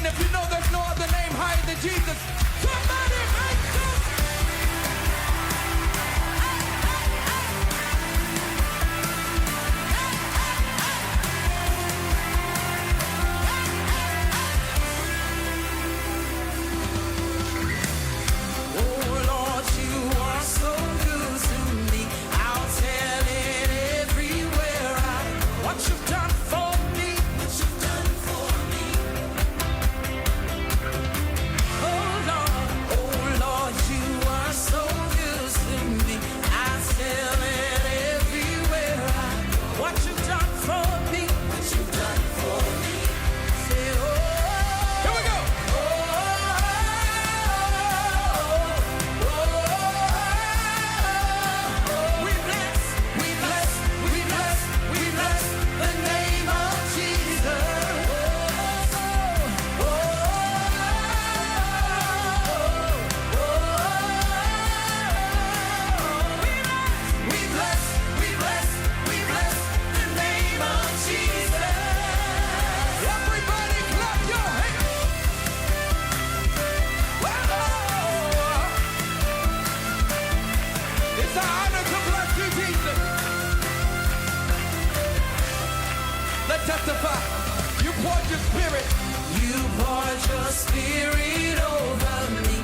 And if you know there's no other name higher than Jesus, somebody make some. Oh Lord, you are so good to me. I'll tell it everywhere I go. What you've done for me, what you've done for me. Oh Lord, you are so good to me. I tell it everywhere I go. What you've done for me, what you've done for me. Say, oh, here we go. We bless, we bless, we bless, we bless the name of Jesus. We bless, we bless, we bless the name of Jesus. Everybody clap your hands. It's our honor to bless you, Jesus. Let's testify. You poured your spirit. You poured your spirit over me.